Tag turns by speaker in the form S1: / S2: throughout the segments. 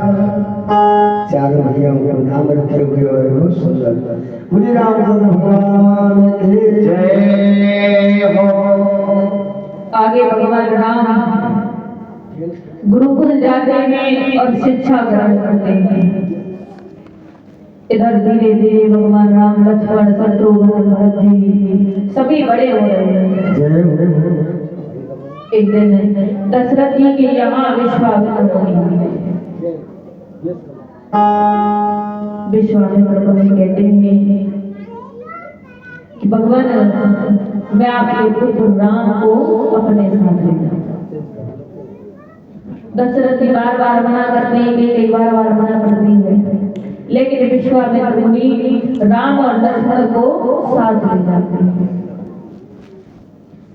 S1: चार भैया को नाम रखे हुए और बहुत सुंदर। मुझे रामचंद्र भगवान की जय हो।
S2: आगे भगवान राम गुरुकुल जाते हैं और शिक्षा ग्रहण करते हैं। इधर धीरे धीरे भगवान राम, लक्ष्मण, शत्रुघ्न, भरत जी सभी बड़े हो रहे हैं।
S1: जय हो।
S2: एक दिन दशरथ जी के यहाँ विश्वामित्र मुनि कहते हैं कि भगवान मैं आपके पुत्र राम को अपने साथ ले जाऊं। दशरथ जी बार बार मना करते हैं, कई बार मना करती है, लेकिन विश्वामित्र मुनि राम और लक्ष्मण को साथ ले जाते हैं।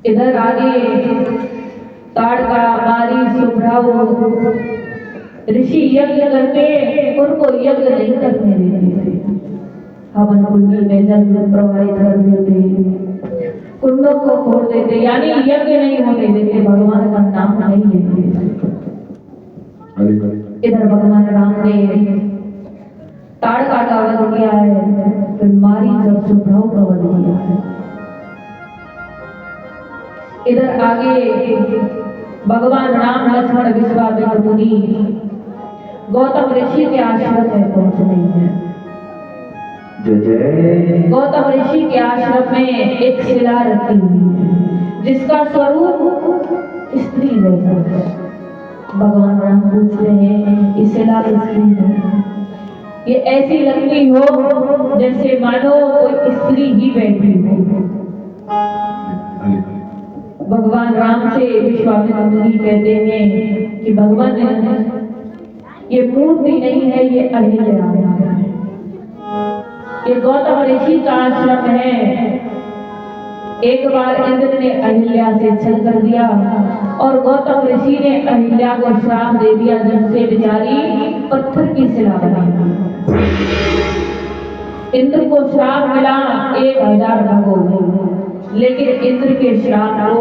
S2: इधर आगे ताड़का, मारी, सुभ्राव ऋषि यज्ञ करके उनको यज्ञ नहीं करने देते थे। हवन कुंडी में जल प्रवाहित कर देते, कुंडों को खोल देते, यानी यज्ञ नहीं होने देते, भगवान का नाम नहीं लेते। इधर भगवान राम ने ताड़का का वध किया है, फिर मारी और सुभ्राव का वध किया है। इधर आगे भगवान राम, लक्ष्मण, विश्वामित्र मुनि गौतम ऋषि के आश्रम में पहुंच रही है। गौतम ऋषि के आश्रम में एक शिला रखी हुई है जिसका स्वरूप स्त्री जैसा है। भगवान राम पूछ रहे हैं इस शिला किसकी है? ये ऐसी लगती हो जैसे मानो कोई स्त्री ही बैठी हो। भगवान राम से विश्वामित्र मुनि कहते हैं कि भगवान ये मूर्ति नहीं है, ये अहिल्या है। ये गौतम ऋषि का आश्रम है। एक बार इंद्र ने अहिल्या से छल कर दिया और गौतम ऋषि ने अहिल्या को श्राप दे दिया, जिससे बेचारी पत्थर की शिला बनी। इंद्र को श्राप मिला 1000 भगों, लेकिन इंद्र के श्राप को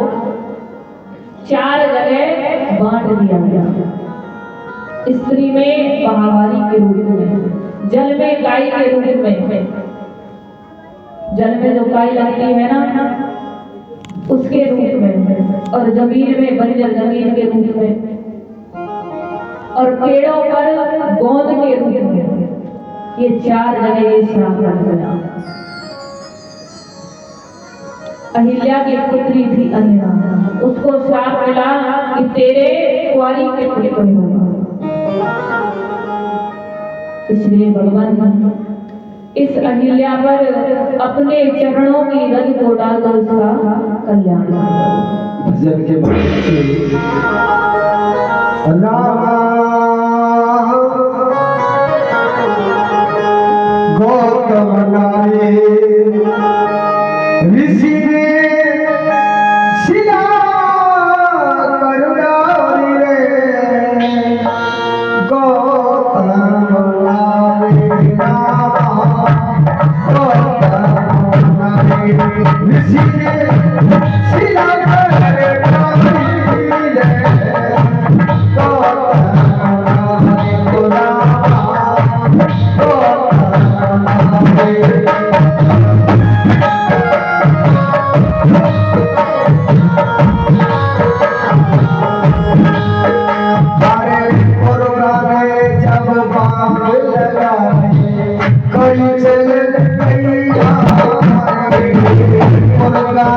S2: 4 जगह बांट दिया गया। स्त्री में महामारी के रूप में, जल में काई के रूप में, जल में जो काई लगती है ना उसके रूप में, और जमीन में बंजर जमीन के रूप में, और पेड़ों पर गोंद के रूप में। ये 4 जगह ये श्राप लग गया। अहिल्या की पुत्री थी अंजना, उसको श्राप मिला कि तेरे कुंवारी के पुत्र होगा। इसलिए भगवान इस अहिल्या पर अपने चरणों की रज को डालकर उसका कल्याण
S1: भजन के गौतम नारे ऋषि ने शिला करुणारी रे गौतम नारे ऋषि ने शिला
S3: Bye.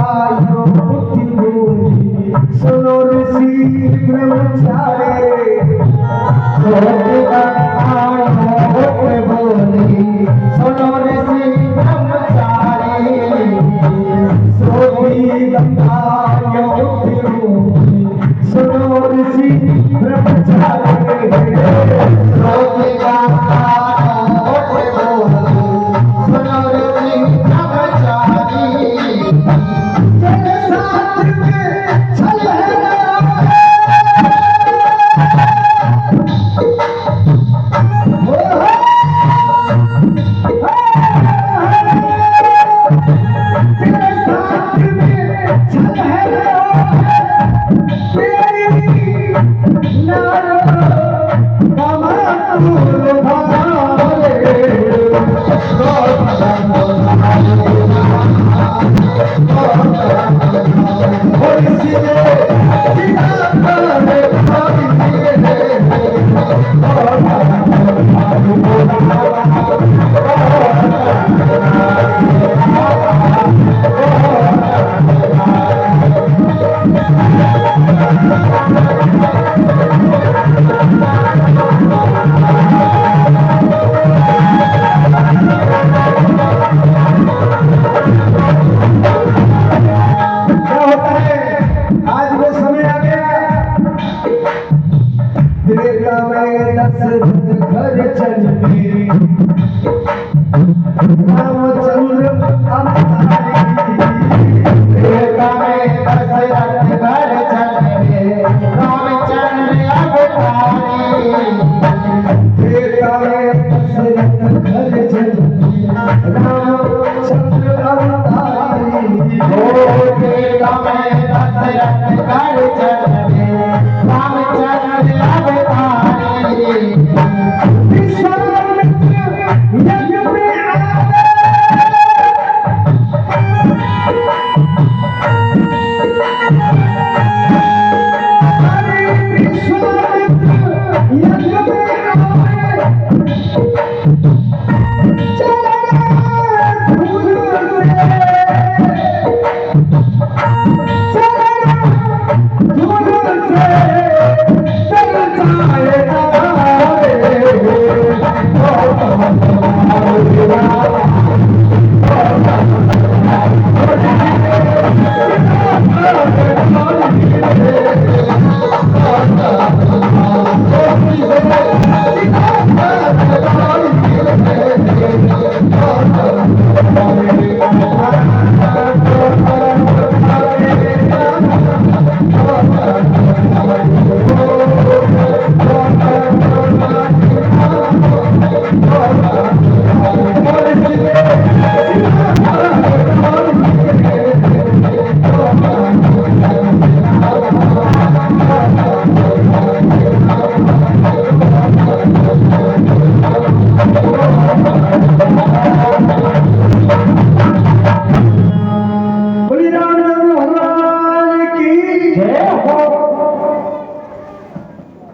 S1: गंगायो बुद्धि बोली सुनो ऋषि ब्रह्मचारी सोती गंगायो बुद्धि बोली सुनो ऋषि ब्रह्मचारी सोती गंगायो बुद्धि बोली सुनो ऋषि ब्रह्मचारी सोती गंगायो बुद्धि बोली सुनो ऋषि ब्रह्मचारी तेरे साथ में चल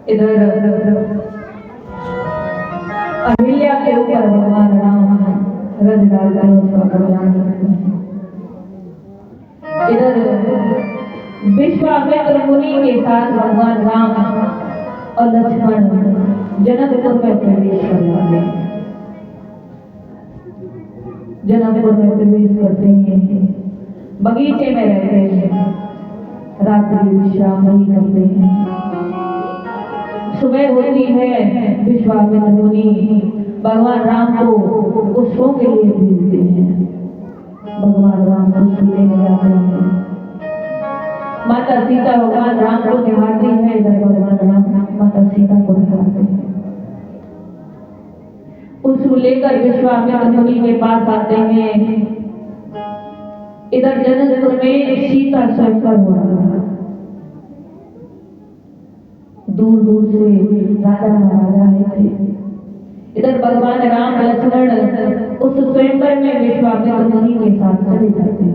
S2: इधर अहिल्या के ऊपर भगवान राम रथ डालते हैं, उसका कल्याण करते हैं। इधर विश्वामित्र मुनि के साथ भगवान राम और लक्ष्मण जनकपुर में प्रवेश कर जाते हैं। जनकपुर में प्रवेश करते हैं, बगीचे में रहते हैं, रात्रि विश्राम नहीं करते हैं। सुबह होती है, विश्वामित्र मुनि भगवान राम को पुष्पों के लिए भेजते हैं। भगवान राम पुष्प लेने जाते हैं। माता सीता भगवान राम को निहारती है, इधर भगवान राम माता सीता को निहारते हैं। पुष्प लेकर विश्वामित्र मुनि के पास आते हैं। इधर जनकपुर में सीता स्वयंवर हो रहा है। दूर दूर से राजा महाराजा आए थे। इधर भगवान राम लक्ष्मण उस स्वयंवर में विश्वामित्र मुनि के साथ चले जाते हैं।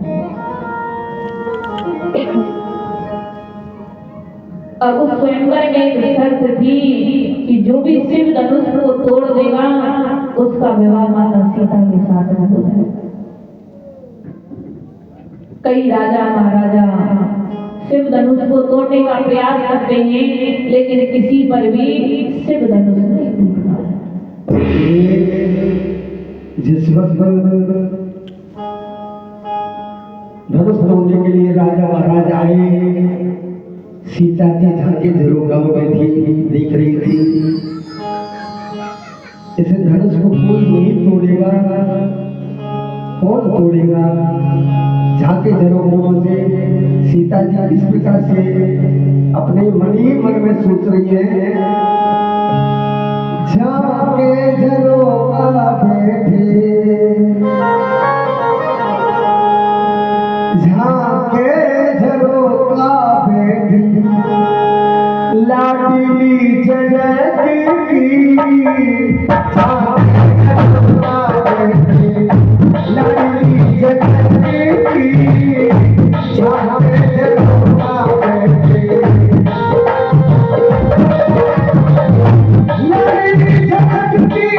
S2: अब उस स्वयंवर में एक शर्त थी कि जो भी शिव धनुष को तोड़ देगा उसका विवाह माता सीता के साथ हो जाए। कई राजा महाराजा शिव धनुष को तोड़ने का प्रयास करते हैं, लेकिन किसी पर भी शिव धनुष नहीं टूटता।
S1: जिस वक्त धनुष तोड़ने के लिए राजा महाराज आए, सीता जी झांके झरोखा में थी, देख रही थी। इस धनुष को कोई नहीं तोड़ेगा, कौन तोड़ेगा? झांके झरोखों से सीता जी इस प्रकार से अपने मन ही मन में सोच रही है, झांके झरोखा बैठे, झांके झरोखा बैठी, लाडली जनक की, झांके झरोखा बैठी, लाडली जनक की, झांके झरोखा बैठी, लाडली जनक की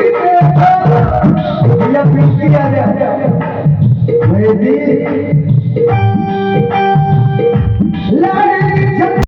S1: देखो, ये पिछली मेरी लाडली जनक।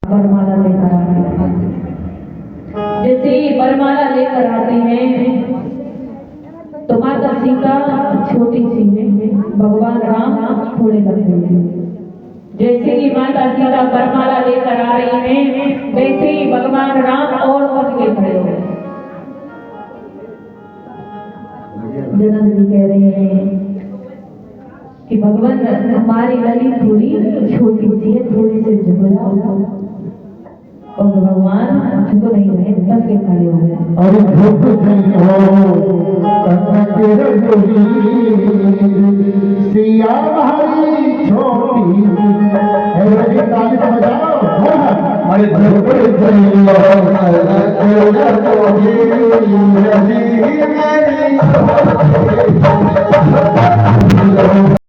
S2: वरमाला लेकर आते हैं। जैसे ही वरमाला लेकर आते हैं तो माता सीता छोटी सी है, भगवान राम थोड़े लंबे हैं। जैसे ही माता सीता वरमाला लेकर आ रही हैं, वैसे ही भगवान राम और बढ़ के खड़े हो गए। जनक जी कह रहे हैं कि भगवान हमारी लली थोड़ी छोटी सी है, थोड़ी सी झुक जाओ। और भगवान झुक नहीं रहे, तब के खड़े हो गए।
S1: अरे झुक नहीं हो तन्ना के रंगोली सिया हरी छोटी है रे ताली तो बजाओ। अरे झुक नहीं हो तन्ना के रंगोली मेरी